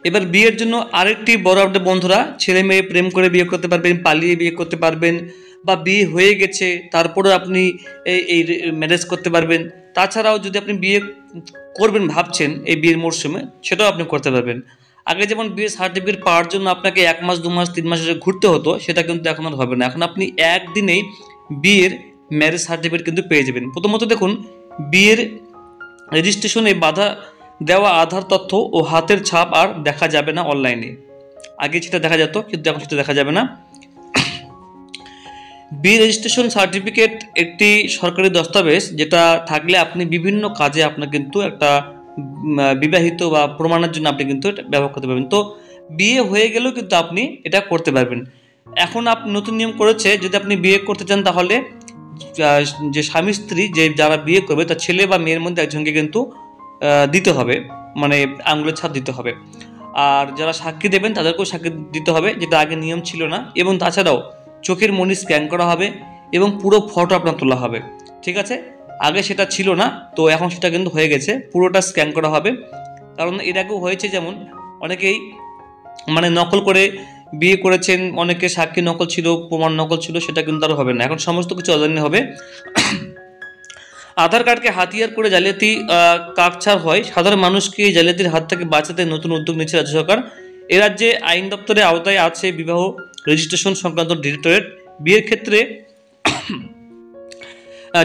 এবার বিয়ের জন্য আরেকটি বড় আপডেট বন্ধুরা, ছেলে মেয়ে প্রেম করে বিয়ে করতে পারবেন, পালিয়ে বিয়ে করতে পারবেন, বা বিয়ে হয়ে গেছে তারপরেও আপনি এই ম্যারেজ করতে পারবেন। তাছাড়াও যদি আপনি বিয়ে করবেন ভাবছেন এই বিয়ের মরশুমে, সেটাও আপনি করতে পারবেন। আগে যেমন বিয়ের সার্টিফিকেট পাওয়ার জন্য আপনাকে 1 মাস 2 মাস 3 মাস ঘুরতে হতো, সেটা কিন্তু এখন আর হবে না। এখন আপনি একদিনেই বিয়ের ম্যারেজ সার্টিফিকেট কিন্তু পেয়ে যাবেন। প্রথমত দেখুন, বিয়ের রেজিস্ট্রেশনে বাধা দেওয়া আধার তথ্য ও হাতের ছাপ আর দেখা যাবে না অনলাইনে। আগে সেটা দেখা যেত, কিন্তু এখন সেটা দেখা যাবে না। বিয়ে রেজিস্ট্রেশন সার্টিফিকেট একটি সরকারি দস্তাবেজ, যেটা থাকলে আপনি বিভিন্ন কাজে আপনার কিন্তু একটা বিবাহিত বা প্রমাণের জন্য আপনি কিন্তু এটা ব্যবহার করতে পারবেন। তো বিয়ে হয়ে গেলেও কিন্তু আপনি এটা করতে পারবেন। এখন আপনি নতুন নিয়ম করেছে, যদি আপনি বিয়ে করতে চান তাহলে যে স্বামী স্ত্রী যে যারা বিয়ে করবে তার ছেলে বা মেয়ের মধ্যে একজনকে কিন্তু দিতে হবে, মানে আঙুলের ছাপ দিতে হবে। আর যারা সাক্ষী দেবেন তাদেরকেও সাক্ষী দিতে হবে, যেটা আগে নিয়ম ছিল না। এবং তাছাড়াও চোখের মনি স্ক্যান করা হবে এবং পুরো ফটো আপনার তোলা হবে। ঠিক আছে, আগে সেটা ছিল না, তো এখন সেটা কিন্তু হয়ে গেছে, পুরোটা স্ক্যান করা হবে। কারণ এর আগেও হয়েছে, যেমন অনেকেই মানে নকল করে বিয়ে করেছেন, অনেকে সাক্ষী নকল ছিল, প্রমাণ নকল ছিল, সেটা কিন্তু আর হবে না। এখন সমস্ত কিছু অনলাইনে হবে। আধার কার্ডকে হাতিয়ার করে জালিয়াতি কাটছাড় হয়, সাধারণ মানুষকে এই জালিয়াতির হাত থেকে বাঁচাতে নতুন উদ্যোগ নিচ্ছে রাজ্য সরকার। এ রাজ্যে আইন দপ্তরের আওতায় আছে বিবাহ রেজিস্ট্রেশন সংক্রান্ত ডিরেক্টরেট। বিয়ের ক্ষেত্রে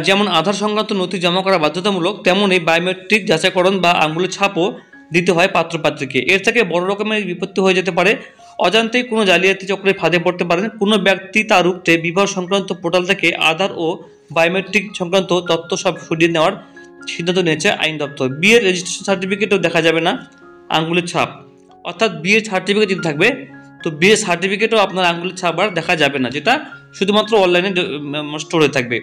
যেমন আধার সংক্রান্ত নথি জমা করা বাধ্যতামূলক, তেমনই বায়োমেট্রিক যাচাইকরণ বা আঙুলের ছাপও দিতে হয় পাত্রপাত্রীকে। এর থেকে বড় রকমের বিপত্তি হয়ে যেতে পারে। অজান্তেই কোনো জালিয়াতি চক্রের ফাঁদে পড়তে পারেন কোনো ব্যক্তি। তা রুখতে বিবাহ সংক্রান্ত পোর্টাল থেকে আধার ও বায়োমেট্রিক সংক্রান্ত তথ্য সব সরিয়ে নেওয়ার সিদ্ধান্ত নিয়েছে আইন দপ্তর। বিয়ের রেজিস্ট্রেশন সার্টিফিকেটও দেখা যাবে না আঙুলের ছাপ, অর্থাৎ বিয়ের সার্টিফিকেট যদি থাকবে তো বিয়ের সার্টিফিকেটও আপনার আঙুলের ছাপ আর দেখা যাবে না, যেটা শুধুমাত্র অনলাইনে স্টোর হয়ে থাকবে।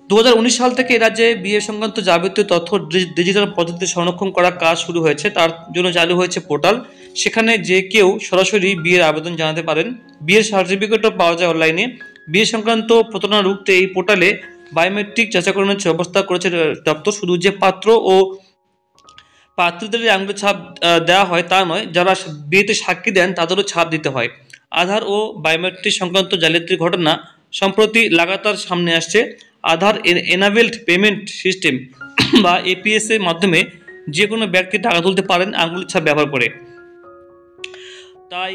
2019 সাল থেকে রাজ্যে বিয়ে সংক্রান্ত যাবতীয় তথ্য ডিজিটাল পদ্ধতিতে সংরক্ষণ করার কাজ শুরু হয়েছে। তার জন্য চালু হয়েছে পোর্টাল, সেখানে যে কেউ সরাসরি বিয়ের আবেদন জানাতে পারেন। বিয়ের সার্টিফিকেটও পাওয়া যায় অনলাইনে। বিয়ে সংক্রান্ত প্রতারণা রুখতে এই পোর্টালে বায়োমেট্রিক যাচাইকরণের ব্যবস্থা করেছে দপ্তর। শুধু যে পাত্র ও পাত্রীদের আঙুলের ছাপ দেওয়া হয় তা নয়, যারা বিয়েতে সাক্ষী দেন তাদেরও ছাপ দিতে হয়। আধার ও বায়োমেট্রিক সংক্রান্ত জালিয়াতির ঘটনা সম্প্রতি লাগাতার সামনে আসছে। আধার এনাবেলড পেমেন্ট সিস্টেম বা এপিএস এর মাধ্যমে যে কোনো ব্যক্তি টাকা তুলতে পারেন আঙুলের ছাপ ব্যবহার করে। তাই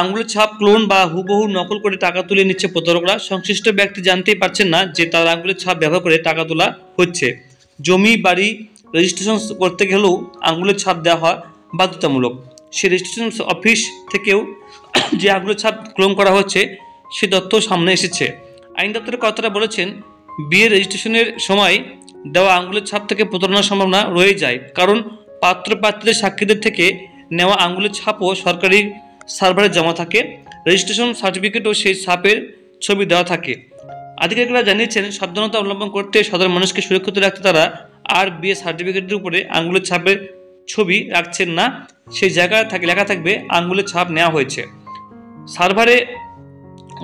আঙুলের ছাপ ক্লোন বা হুবহু নকল করে টাকা তুলে নিচ্ছে প্রতারকরা। সংশ্লিষ্ট ব্যক্তি জানতেই পারছেন না যে তার আঙুলের ছাপ ব্যবহার করে টাকা তোলা হচ্ছে। জমি বাড়ি রেজিস্ট্রেশন করতে গেলেও আঙুলের ছাপ দেওয়া হয় বাধ্যতামূলক। সে রেজিস্ট্রেশন অফিস থেকেও যে আঙুলের ছাপ ক্লোন করা হচ্ছে সে তথ্য সামনে এসেছে। আইন দপ্তরের কর্তারা বলেছেন, বিয়ের রেজিস্ট্রেশনের সময় দেওয়া আঙুলের ছাপ থেকে প্রতারণার সম্ভাবনা রয়ে যায়, কারণ পাত্রপাত্রীদের সাক্ষীদের থেকে নেওয়া আঙুলের ছাপও সরকারি সার্ভারে জমা থাকে। রেজিস্ট্রেশন সার্টিফিকেটও সেই ছাপের ছবি দেওয়া থাকে। আধিকারিকরা জানিয়েছেন, সাবধানতা অবলম্বন করতে সাধারণ মানুষকে সুরক্ষিত রাখতে তারা আর বিয়ে সার্টিফিকেটের উপরে আঙুলের ছাপের ছবি রাখছেন না। সেই জায়গায় লেখা থাকবে আঙুলের ছাপ নেওয়া হয়েছে। সার্ভারে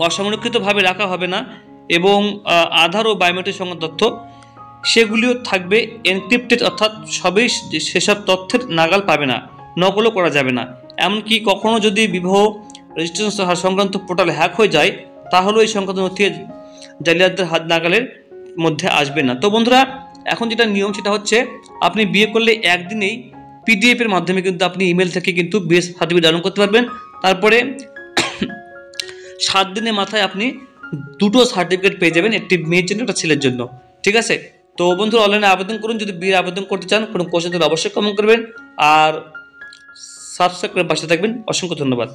অসংরক্ষিতভাবে রাখা হবে না এবং আধার ও বায়োমেট্রিক সংক্রান্ত তথ্য সেগুলিও থাকবে এনক্রিপ্টেড, অর্থাৎ সবই সেসব তথ্যের নাগাল পাবে না, নকলও করা যাবে না। এমনকি কখনো যদি বিবাহ রেজিস্ট্রেশন সংক্রান্ত পোর্টাল হ্যাক হয়ে যায় তাহলেও এই সংক্রান্ত নথি জালিয়াতদের হাত নাগালের মধ্যে আসবে না। তো বন্ধুরা, এখন যেটা নিয়ম সেটা হচ্ছে, আপনি বিয়ে করলে একদিনেই পিডিএফ এর মাধ্যমে কিন্তু আপনি ইমেল থেকে কিন্তু বিয়ে সার্টিফিকেট ডাউনলোড করতে পারবেন। তারপরে 7 দিনের মাথায় আপনি 2টো সার্টিফিকেট পেয়ে যাবেন, একটি মেয়ের জন্য একটা ছেলের জন্য। ঠিক আছে, তো বন্ধুরা অনলাইনে আবেদন করুন। যদি বিয়ের আবেদন করতে চান, কোনো কোশ্চেন তাহলে অবশ্যই কমেন্ট করবেন আর সাবস্ক্রাইব করে পাশে থাকবেন। অসংখ্য ধন্যবাদ।